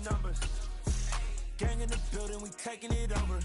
numbers. Gang in the building, we taking it over.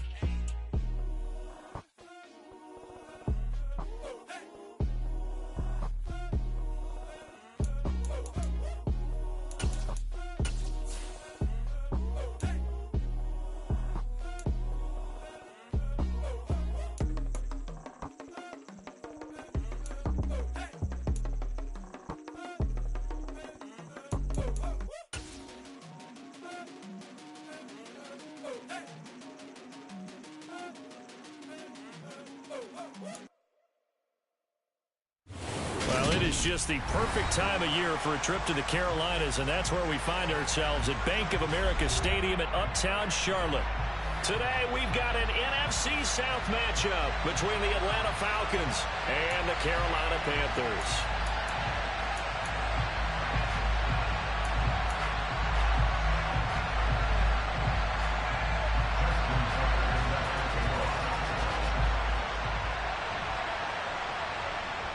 Well, it is just the perfect time of year for a trip to the Carolinas, and that's where we find ourselves at Bank of America Stadium in Uptown Charlotte. Today, we've got an NFC South matchup between the Atlanta Falcons and the Carolina Panthers.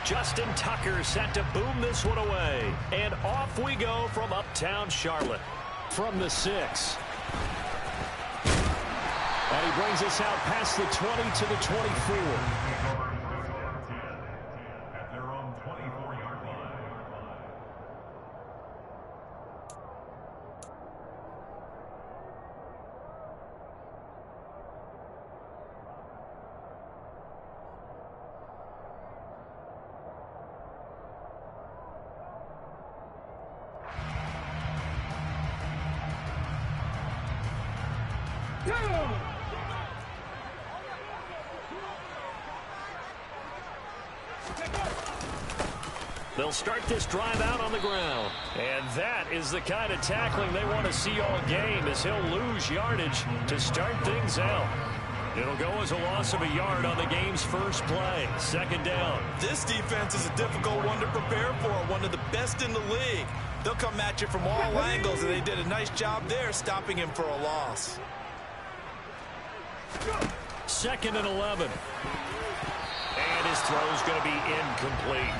Justin Tucker set to boom this one away. And off we go from Uptown Charlotte. From the 6. And he brings us out past the 20 to the 24. At their own 24-yard line. They'll start this drive out on the ground. And that is the kind of tackling they want to see all game, as he'll lose yardage to start things out. It'll go as a loss of a yard on the game's first play. Second down. This defense is a difficult one to prepare for, one of the best in the league. They'll come at you from all angles, and they did a nice job there stopping him for a loss. Second and 11. And his throw's going to be incomplete.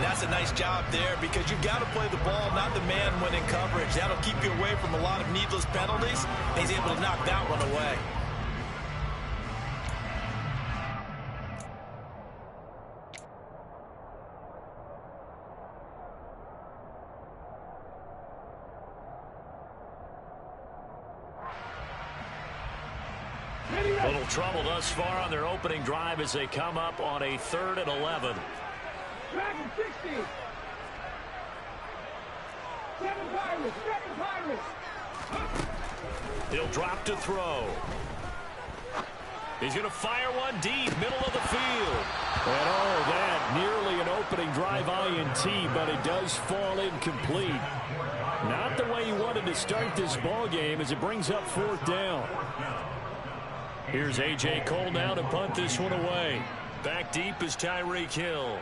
That's a nice job there, because you've got to play the ball, not the man when in coverage. That'll keep you away from a lot of needless penalties. He's able to knock that one away. Little trouble thus far on their opening drive as they come up on a 3rd and 11. Dragon 60. 7 Pirates. Dragon Pirates. He'll drop to throw. He's going to fire one deep, middle of the field. And oh, that nearly an opening drive INT, but it does fall incomplete. Not the way you wanted to start this ball game, as it brings up 4th down. Here's A.J. Cole now to punt this one away. Back deep is Tyreek Hill.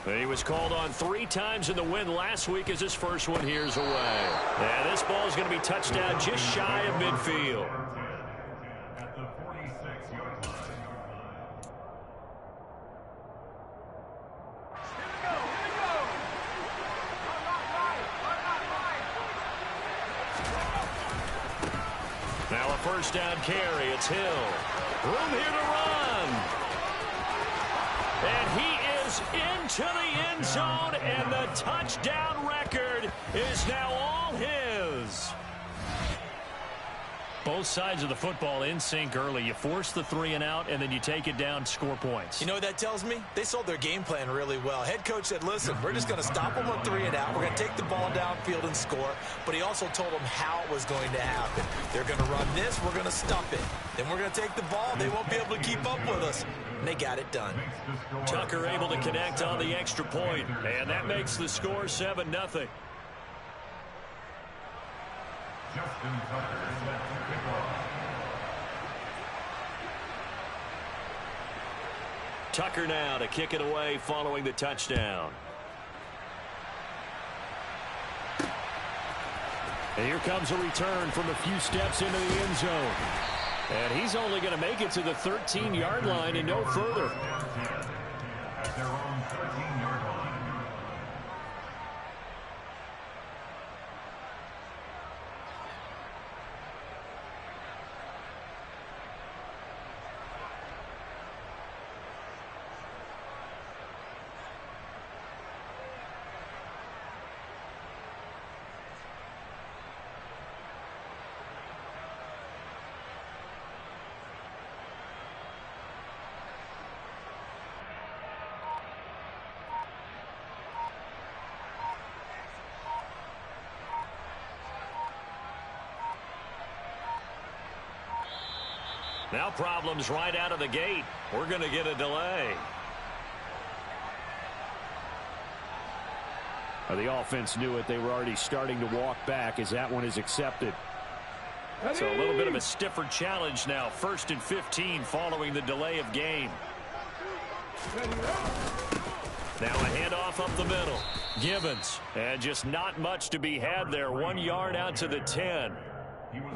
He was called on 3 times in the win last week, as his first one here's away. And this ball is going to be touched down just shy of midfield. At the 46-yard line. Now a first down carry. It's Hill. Room here to run. And he is into the end zone, and the touchdown record is now all his. Both sides of the football in sync early. You force the 3 and out, and then you take it down, score points. You know what that tells me? They sold their game plan really well. Head coach said, listen, we're just going to stop them on 3 and out. We're going to take the ball downfield and score. But he also told them how it was going to happen. They're going to run this. We're going to stuff it. Then we're going to take the ball. They won't be able to keep up with us. And they got it done. Tucker able to connect on the extra point, and that makes the score 7-0. Justin Tucker set to kick off. Tucker now to kick it away following the touchdown. And here comes a return from a few steps into the end zone. And he's only going to make it to the 13-yard line and no further. At their own 13-yard line. Now problems right out of the gate. We're going to get a delay. The offense knew it. They were already starting to walk back as that one is accepted. So a little bit of a stiffer challenge now. 1st and 15 following the delay of game. Now a handoff up the middle. Gibbons. And just not much to be had there. 1 yard out to the 10.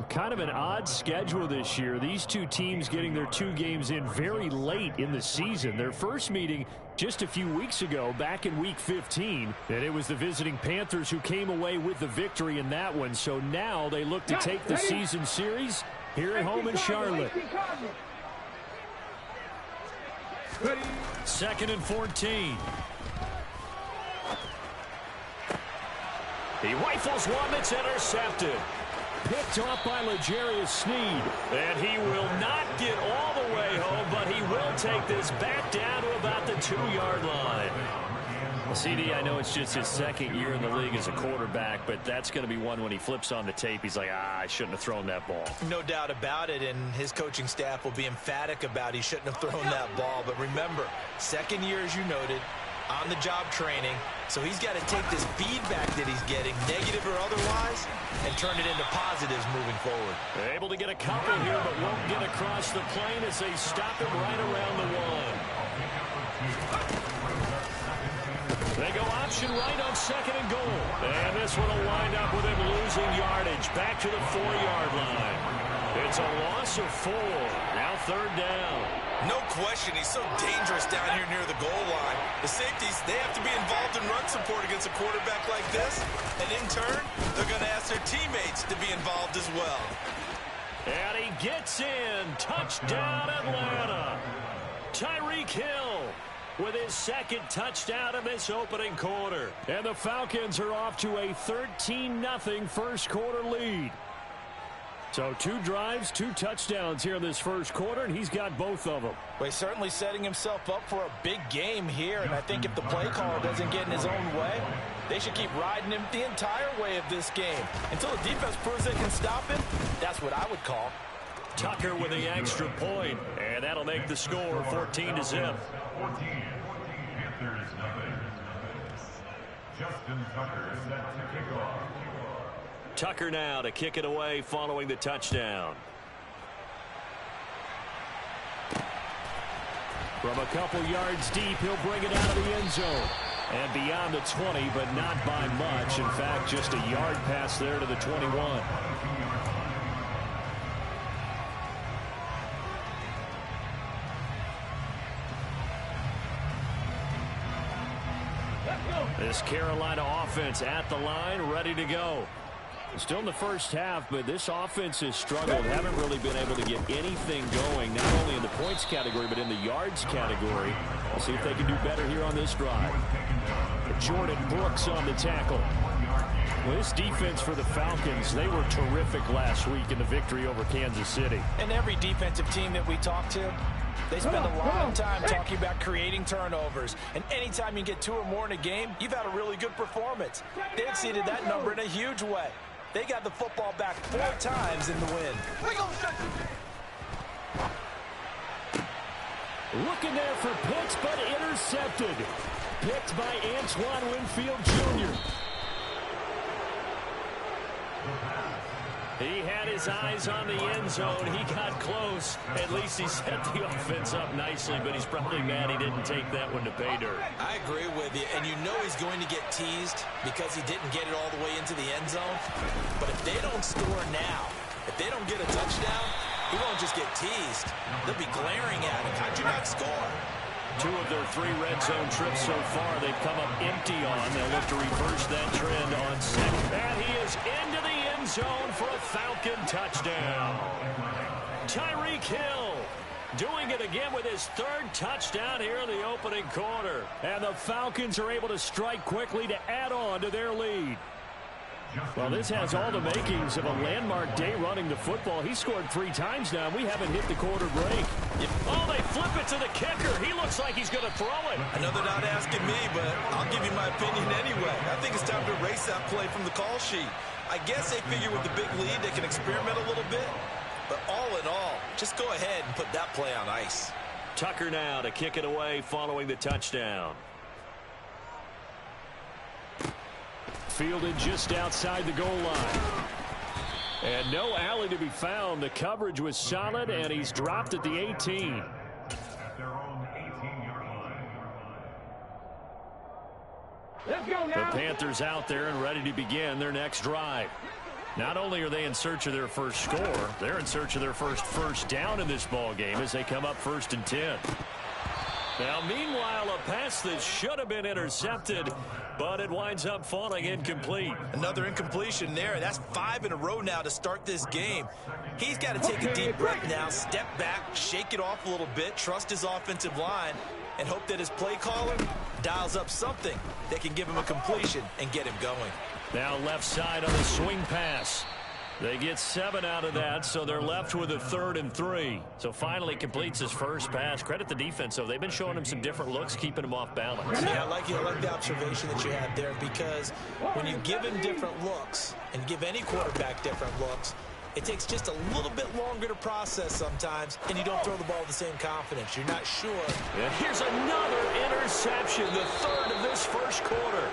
Kind of an odd schedule this year. These two teams getting their 2 games in very late in the season. Their first meeting just a few weeks ago, back in Week 15. And it was the visiting Panthers who came away with the victory in that one. So now they look to take the season series here at home in Charlotte. 2nd and 14. He rifles one that's intercepted. Picked off by L'Jarius Sneed. And he will not get all the way home, but he will take this back down to about the 2-yard line. Well, CD, I know it's just his 2nd year in the league as a quarterback, but that's going to be one when he flips on the tape. He's like, I shouldn't have thrown that ball. No doubt about it, and his coaching staff will be emphatic about he shouldn't have thrown that ball. But remember, 2nd year, as you noted, on-the-job training. So he's got to take this feedback that he's getting, negative or otherwise, and turn it into positives moving forward. They're able to get a couple here, but won't get across the plane as they stop him right around the 1. They go option right on 2nd and goal. And this one will wind up with him losing yardage back to the 4-yard line. It's a loss of 4. Now 3rd down. No question, he's so dangerous down here near the goal line. The safeties, they have to be involved in run support against a quarterback like this. And in turn, they're going to ask their teammates to be involved as well. And he gets in. Touchdown, Atlanta. Tyreek Hill with his 2nd touchdown of this opening quarter. And the Falcons are off to a 13-0 first quarter lead. So 2 drives, 2 touchdowns here in this first quarter, and he's got both of them. Well, he's certainly setting himself up for a big game here, and I think if the play caller doesn't get in his own way, they should keep riding him the entire way of this game. Until the defense proves they can stop him, that's what I would call. Tucker with the extra point, and that'll make the score 14-0. 14. Panthers nothing. Justin Tucker set to kick off. Tucker now to kick it away following the touchdown. From a couple yards deep, he'll bring it out of the end zone. And beyond the 20, but not by much. In fact, just a yard pass there to the 21. This Carolina offense at the line, ready to go. Still in the first half, but this offense has struggled. Haven't really been able to get anything going, not only in the points category, but in the yards category. We'll see if they can do better here on this drive. Jordan Brooks on the tackle. Well, this defense for the Falcons, they were terrific last week in the victory over Kansas City. And every defensive team that we talk to, they spend a long time talking about creating turnovers. And anytime you get 2 or more in a game, you've had a really good performance. They exceeded that number in a huge way. They got the football back 4 times in the win. Looking there for Pitts, but intercepted. Picked by Antoine Winfield Jr. He had his eyes on the end zone. He got close. At least he set the offense up nicely, but he's probably mad he didn't take that one to pay dirt. I agree with you, and you know he's going to get teased because he didn't get it all the way into the end zone. But if they don't score now, if they don't get a touchdown, He won't just get teased. They'll be glaring at him. How'd you not score? 2 of their 3 red zone trips so far they've come up empty on. They'll look to reverse that trend on second. And he is into the end zone for a Falcon touchdown. Tyreek Hill doing it again with his 3rd touchdown here in the opening quarter. And the Falcons are able to strike quickly to add on to their lead. Well, this has all the makings of a landmark day running the football. He scored 3 times now. We haven't hit the quarter break. Oh, they flip it to the kicker. He looks like he's going to throw it. I know they're not asking me, but I'll give you my opinion anyway. I think it's time to erase that play from the call sheet. I guess they figure with the big lead they can experiment a little bit. But all in all, just go ahead and put that play on ice. Tucker now to kick it away following the touchdown. Fielded just outside the goal line. And no alley to be found. The coverage was solid, and he's dropped at the 18. At their own 18-yard line. Let's go now. The Panthers out there and ready to begin their next drive. Not only are they in search of their first score, they're in search of their first down in this ball game as they come up 1st and 10. Now, meanwhile, a pass that should have been intercepted, but it winds up falling incomplete. Another incompletion there. That's 5 in a row now to start this game. He's got to take a deep breath now, step back, shake it off a little bit, trust his offensive line, and hope that his play caller dials up something that can give him a completion and get him going. Now left side on the swing pass. They get 7 out of that, so they're left with a 3rd and 3. So finally completes his first pass. Credit the defense, though. They've been showing him some different looks, keeping him off balance. Yeah, I like the observation that you had there, because when you give him different looks and give any quarterback different looks, it takes just a little bit longer to process sometimes, and you don't throw the ball with the same confidence. You're not sure. And here's another interception, the 3rd of this first quarter.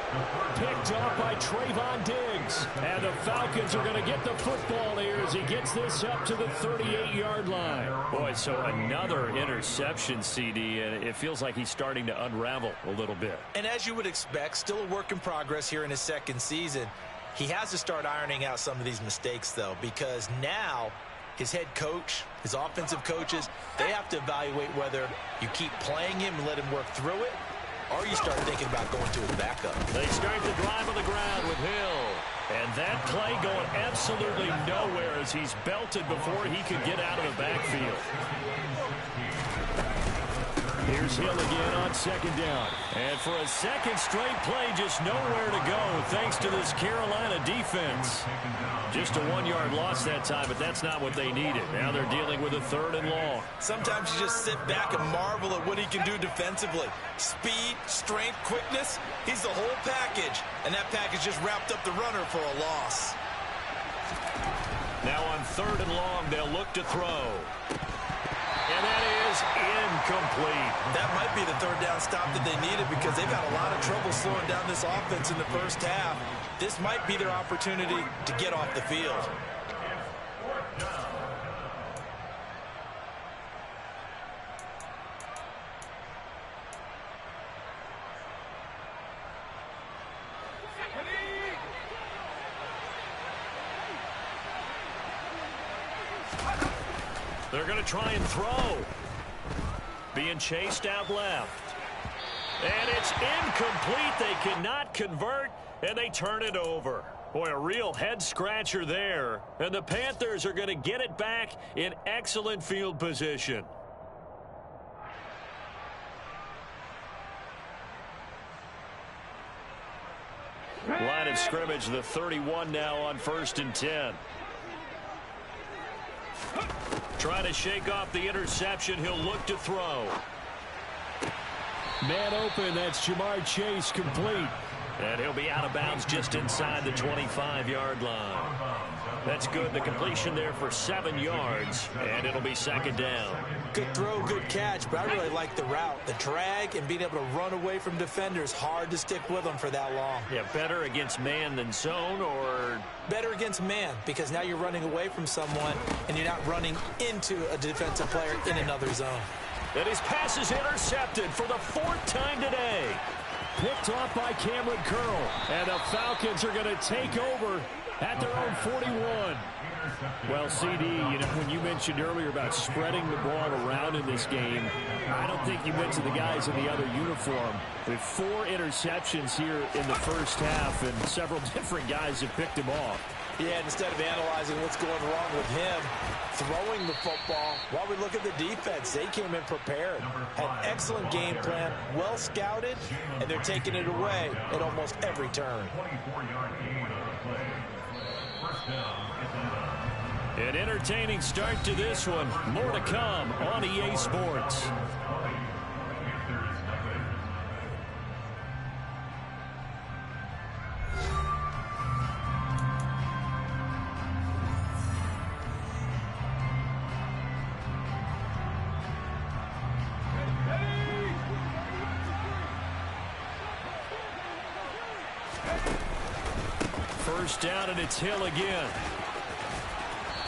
Picked off by Trayvon Diggs. And the Falcons are going to get the football here as he gets this up to the 38-yard line. Boy, so another interception, CD, and it feels like he's starting to unravel a little bit. And as you would expect, still a work in progress here in his 2nd season. He has to start ironing out some of these mistakes, though, because now his head coach, his offensive coaches, they have to evaluate whether you keep playing him and let him work through it, or you start thinking about going to his backup. They start the drive on the ground with Hill. And that play going absolutely nowhere as he's belted before he could get out of the backfield. Here's Hill again on 2nd down. And for a 2nd straight play, just nowhere to go thanks to this Carolina defense. Just a 1-yard loss that time, but that's not what they needed. Now they're dealing with a 3rd and long. Sometimes you just sit back and marvel at what he can do defensively. Speed, strength, quickness, he's the whole package. And that package just wrapped up the runner for a loss. Now on 3rd and long, they'll look to throw. And that is incomplete. That might be the 3rd down stop that they needed, because they've had a lot of trouble slowing down this offense in the first half. This might be their opportunity to get off the field. They're going to try and throw. Being chased out left. And it's incomplete. They cannot convert, and they turn it over. Boy, a real head-scratcher there. And the Panthers are going to get it back in excellent field position. Line of scrimmage, the 31 now on 1st and 10. Trying to shake off the interception. He'll look to throw. Man open. That's Jamar Chase, complete. And he'll be out of bounds just inside the 25-yard line. That's good. The completion there for 7 yards, and it'll be 2nd down. Good throw, good catch, but I really like the route. The drag and being able to run away from defenders, hard to stick with them for that long. Yeah, better against man than zone, or? Better against man, because now you're running away from someone, and you're not running into a defensive player in another zone. And his pass is intercepted for the 4th time today. Picked off by Cameron Curl. And the Falcons are going to take over at their own 41. Well, CD, you know, when you mentioned earlier about spreading the ball around in this game, I don't think you mentioned the guys in the other uniform. With 4 interceptions here in the first half, and several different guys have picked him off. Yeah, instead of analyzing what's going wrong with him, throwing the football, while we look at the defense, they came in prepared, had excellent game plan, well scouted, and they're taking it away at almost every turn. 24-yard gain on the play. First down. An entertaining start to this one. More to come on EA Sports. First down, and it's Hill again.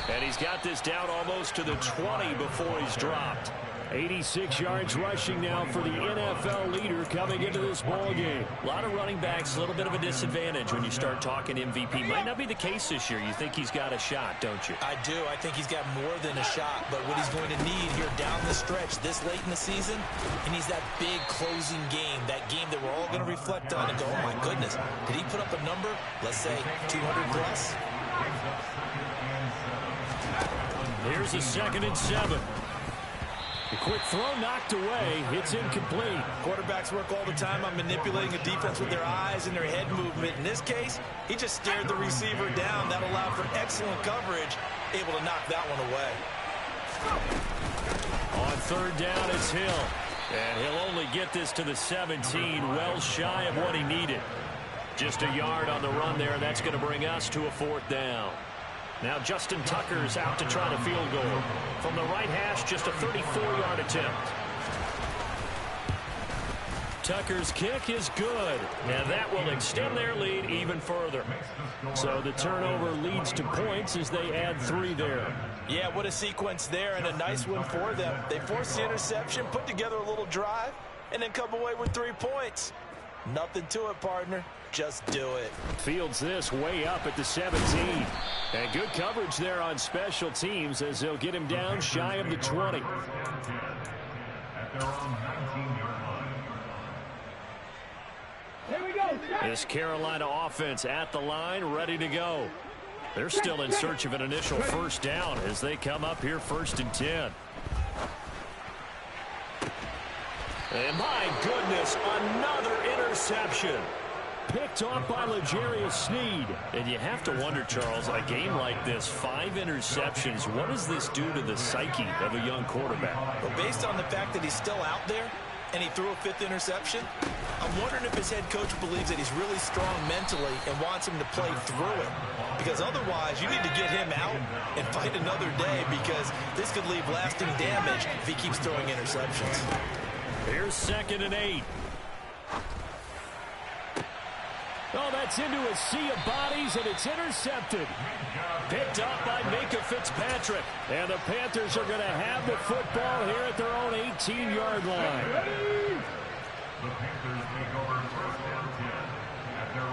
And he's got this down almost to the 20 before he's dropped. 86 yards rushing now for the NFL leader coming into this ball game. A lot of running backs, a little bit of a disadvantage when you start talking MVP. Might not be the case this year. You think he's got a shot, don't you? I do. I think he's got more than a shot. But what he's going to need here down the stretch this late in the season, he needs that big closing game, that game that we're all going to reflect on and go, oh, my goodness, did he put up a number, let's say 200 plus? Here's a 2nd and 7. A quick throw knocked away. It's incomplete. Quarterbacks work all the time on manipulating a defense with their eyes and their head movement. In this case, he just stared the receiver down. That allowed for excellent coverage, able to knock that one away. On 3rd down, it's Hill. And he'll only get this to the 17, well shy of what he needed. Just a yard on the run there. That's going to bring us to a 4th down. Now Justin Tucker's out to try the field goal. From the right hash, just a 34-yard attempt. Tucker's kick is good, and that will extend their lead even further. So the turnover leads to points as they add 3 there. Yeah, what a sequence there, and a nice one for them. They forced the interception, put together a little drive, and then come away with 3 points. Nothing to it, partner. Just do it. Fields this way up at the 17. And good coverage there on special teams as they'll get him down shy of the 20. Here we go. This Carolina offense at the line, ready to go. They're still in search of an initial first down as they come up here 1st and 10. And my goodness, another interception. Picked off by L'Jarius Sneed. And you have to wonder, Charles, a game like this, 5 interceptions, what does this do to the psyche of a young quarterback? Well, based on the fact that he's still out there and he threw a 5th interception, I'm wondering if his head coach believes that he's really strong mentally and wants him to play through it. Because otherwise, you need to get him out and fight another day, because this could leave lasting damage if he keeps throwing interceptions. Here's 2nd and 8. Oh, that's into a sea of bodies, and it's intercepted. Picked up by Minka Fitzpatrick. And the Panthers are going to have the football here at their own 18-yard line. The Panthers take over 1st and 10 at their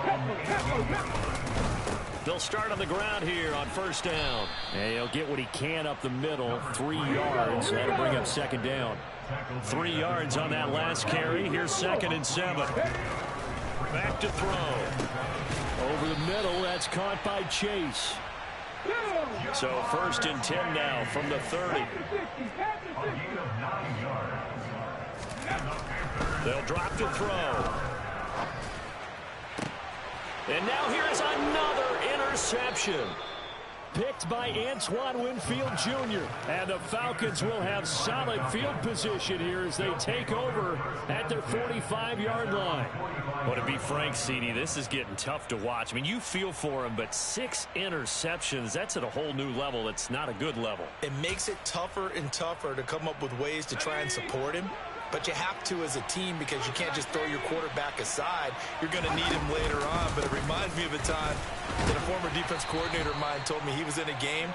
own. They'll start on the ground here on 1st down. And he'll get what he can up the middle, 3 yards. That'll bring up 2nd down. 3 yards on that last carry. Here's 2nd and 7. Back to throw. Over the middle, that's caught by Chase. So 1st and 10 now from the 30. They'll drop to throw. And now here's another interception. Picked by Antoine Winfield Jr. And the Falcons will have solid field position here as they take over at their 45-yard line. Well, to be frank, CD, this is getting tough to watch. I mean, you feel for him, but 6 interceptions, that's at a whole new level. It's not a good level. It makes it tougher and tougher to come up with ways to try and support him. But you have to as a team, because you can't just throw your quarterback aside. You're going to need him later on. But it reminds me of a time that a former defense coordinator of mine told me he was in a game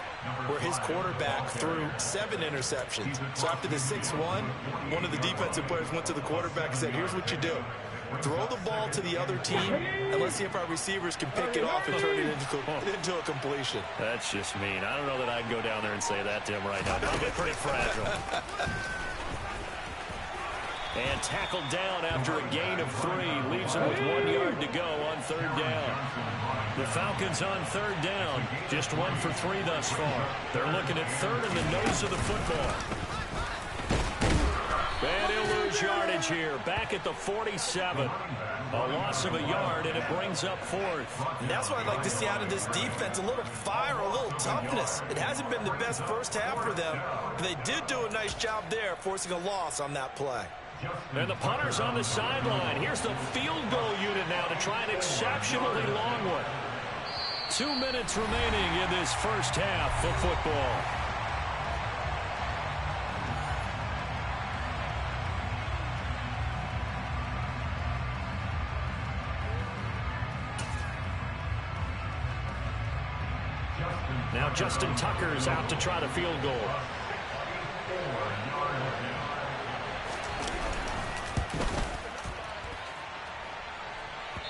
where his quarterback threw 7 interceptions. So after the 6-1, one of the defensive players went to the quarterback and said, here's what you do. Throw the ball to the other team, and let's see if our receivers can pick it off and turn it into a completion. That's just mean. I don't know that I can go down there and say that to him right now. Probably pretty fragile. And tackled down after a gain of 3. Leaves him with 1 yard to go on 3rd down. The Falcons on 3rd down. Just 1 for 3 thus far. They're looking at 3rd in the nose of the football. And he'll lose yardage here. Back at the 47. A loss of a yard, and it brings up 4th. And that's what I'd like to see out of this defense. A little fire, a little toughness. It hasn't been the best first half for them, but they did do a nice job there, forcing a loss on that play. And the punter's on the sideline. Here's the field goal unit now to try an exceptionally long one. 2 minutes remaining in this first half of football. Now Justin Tucker's out to try the field goal.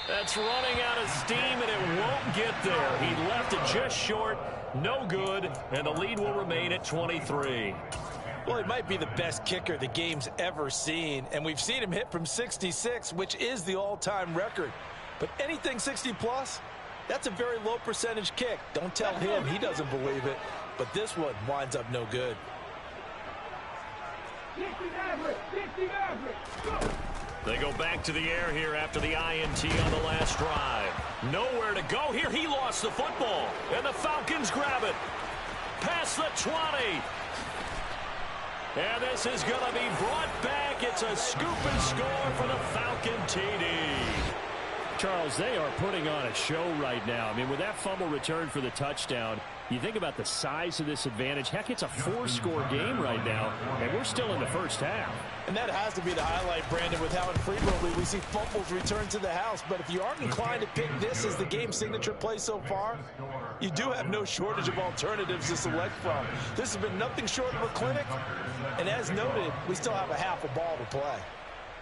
That's running out of steam, and it won't get there. He left it just short. No good, and the lead will remain at 23. Well, he might be the best kicker the game's ever seen, and we've seen him hit from 66, which is the all-time record. But anything 60-plus, that's a very low percentage kick. Don't tell him he doesn't believe it, but this one winds up no good. 60 average, 60 average. They go back to the air here after the INT on the last drive. Nowhere to go here. He lost the football, and the Falcons grab it. Past the 20. And this is going to be brought back. It's a scoop and score for the Falcon TD. Charles, they are putting on a show right now. I mean, with that fumble return for the touchdown, you think about the size of this advantage. Heck, it's a 4-score game right now, and we're still in the first half. And that has to be the highlight, Brandon, with how infrequently we see fumbles return to the house. But if you aren't inclined to pick this as the game's signature play so far, you do have no shortage of alternatives to select from. This has been nothing short of a clinic. And as noted, we still have a half a ball to play.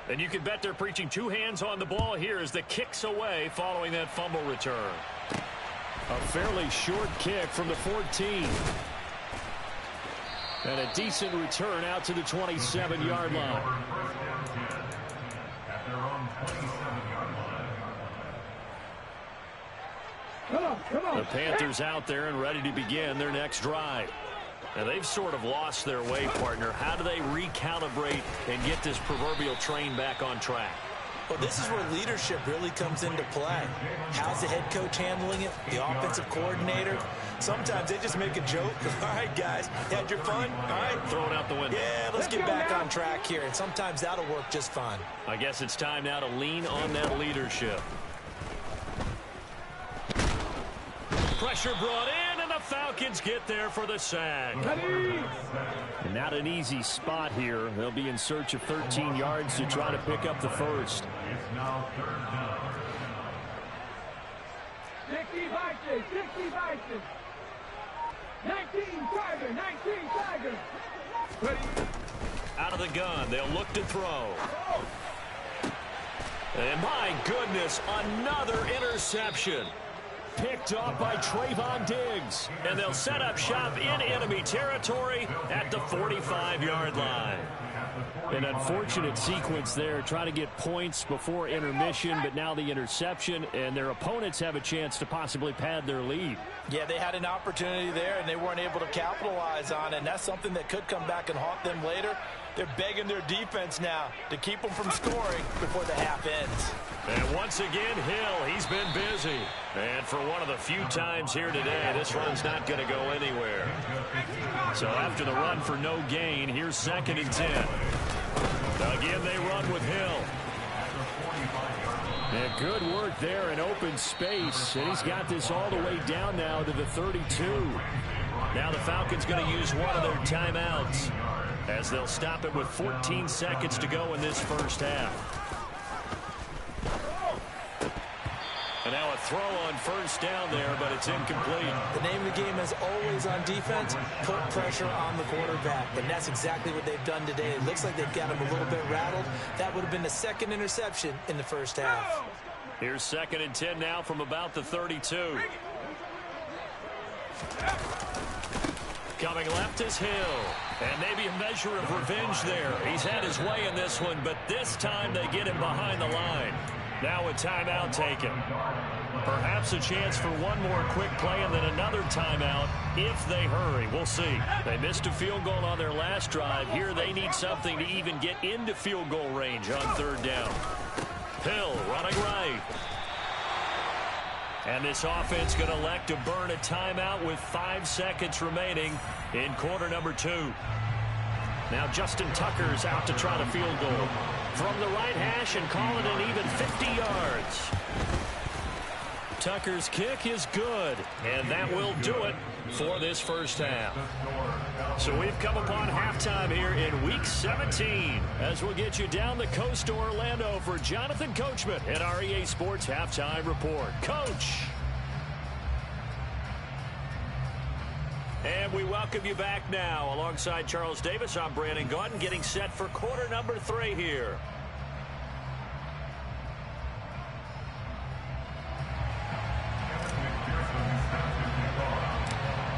And you can bet they're preaching 2 hands on the ball here as the kick's away following that fumble return. A fairly short kick from the 14. And a decent return out to the 27-yard line. Come on. The Panthers out there and ready to begin their next drive. Now, they've sort of lost their way, partner. How do they recalibrate and get this proverbial train back on track? Well, this is where leadership really comes into play. How's the head coach handling it? The offensive coordinator? Sometimes they just make a joke. All right, guys, you had your fun? All right. Throw it out the window. Yeah, let's get back on track here. And sometimes that'll work just fine. I guess it's time now to lean on that leadership. Pressure brought in, and the Falcons get there for the sack. And not an easy spot here. They'll be in search of 13 yards to try to pick up the first. It's now 3rd down. 60 Vikings, 60 Vikings. 19 Tigers, 19 Tigers. Ready? Out of the gun, they'll look to throw. And my goodness, another interception. Picked off by Trayvon Diggs. And they'll set up shop in enemy territory at the 45-yard line. An unfortunate sequence there, trying to get points before intermission, but now the interception, and their opponents have a chance to possibly pad their lead. Yeah, they had an opportunity there, and they weren't able to capitalize on it, and that's something that could come back and haunt them later. They're begging their defense now to keep them from scoring before the half ends. And once again, Hill, he's been busy. And for one of the few times here today, this run's not going to go anywhere. So after the run for no gain, here's 2nd and 10. Again, they run with Hill. And good work there in open space. And he's got this all the way down now to the 32. Now the Falcons going to use one of their timeouts as they'll stop it with 14 seconds to go in this first half. And now a throw on first down there, but it's incomplete. The name of the game is always on defense, put pressure on the quarterback. And that's exactly what they've done today. It looks like they've got him a little bit rattled, That would have been the second interception in the first half. Here's 2nd and 10 now from about the 32. Coming left is Hill. And maybe a measure of revenge there. He's had his way in this one, but this time they get him behind the line. Now a timeout taken. Perhaps a chance for one more quick play and then another timeout if they hurry. We'll see. They missed a field goal on their last drive. Here they need something to even get into field goal range on 3rd down. Hill running right. And this offense going to elect to burn a timeout with 5 seconds remaining in quarter number 2. Now Justin Tucker's out to try the field goal. From the right hash and call it an even 50 yards. Tucker's kick is good, and that will do it for this first half. So we've come upon halftime here in Week 17 as we'll get you down the coast to Orlando for Jonathan Coachman at our EA Sports Halftime Report. Coach! And we welcome you back now. Alongside Charles Davis, I'm Brandon Gaudin, getting set for quarter number 3 here.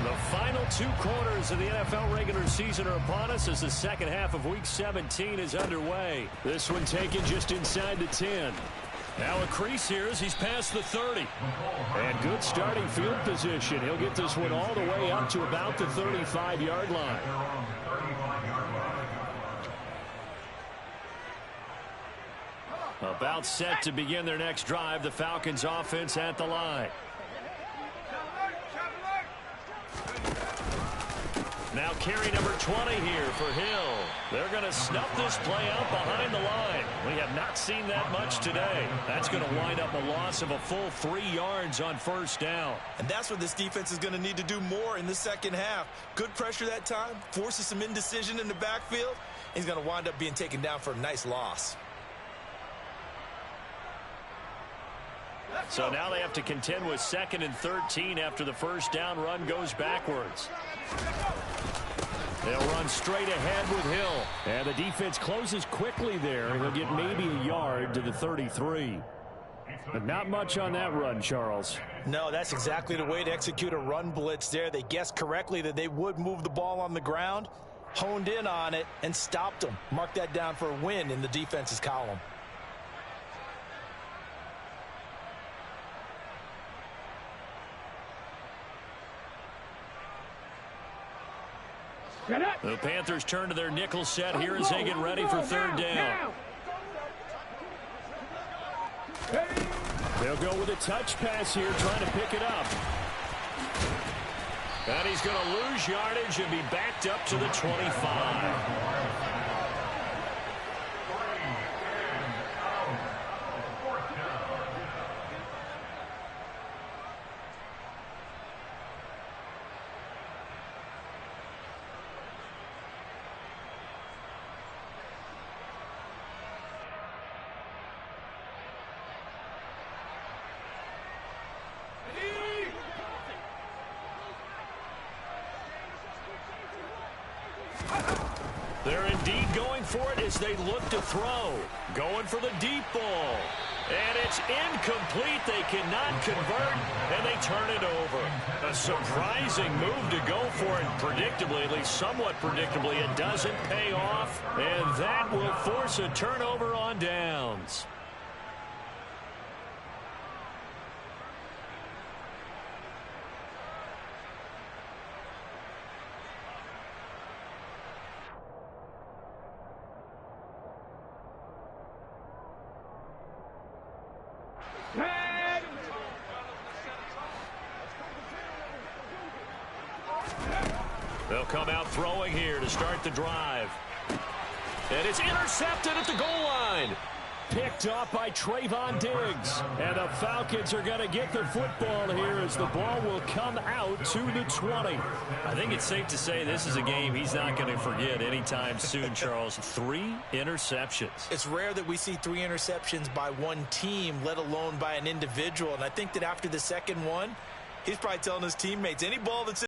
The final 2 quarters of the NFL regular season are upon us as the second half of Week 17 is underway. This one taken just inside the 10. Now a crease here as he's past the 30. And good starting field position. He'll get this one all the way up to about the 35-yard line. About set to begin their next drive. The Falcons offense at the line. Now carry number 20 here for Hill. They're going to snuff this play out behind the line. We have not seen that much today. That's going to wind up a loss of a full 3 yards on 1st down. And that's what this defense is going to need to do more in the second half. Good pressure that time, forces some indecision in the backfield. He's going to wind up being taken down for a nice loss. So now they have to contend with 2nd and 13 after the 1st down run goes backwards. They'll run straight ahead with Hill. And the defense closes quickly there. He'll get maybe a yard to the 33. But not much on that run, Charles. No, that's exactly the way to execute a run blitz there. They guessed correctly that they would move the ball on the ground, honed in on it, and stopped them. Mark that down for a win in the defense's column. The Panthers turn to their nickel set here as they get ready for 3rd down. They'll go with a touch pass here, trying to pick it up. And he's going to lose yardage and be backed up to the 25. They're indeed going for it as they look to throw. Going for the deep ball. And it's incomplete. They cannot convert, and they turn it over. A surprising move to go for it. Predictably, at least somewhat predictably, it doesn't pay off. And that will force a turnover on downs. They'll come out throwing here to start the drive. And it's intercepted at the goal line. Picked off by Trayvon Diggs. And the Falcons are going to get the football here as the ball will come out to the 20. I think it's safe to say this is a game he's not going to forget anytime soon, Charles. 3 interceptions. It's rare that we see 3 interceptions by one team, let alone by an individual. And I think that after the second one, he's probably telling his teammates, any ball that's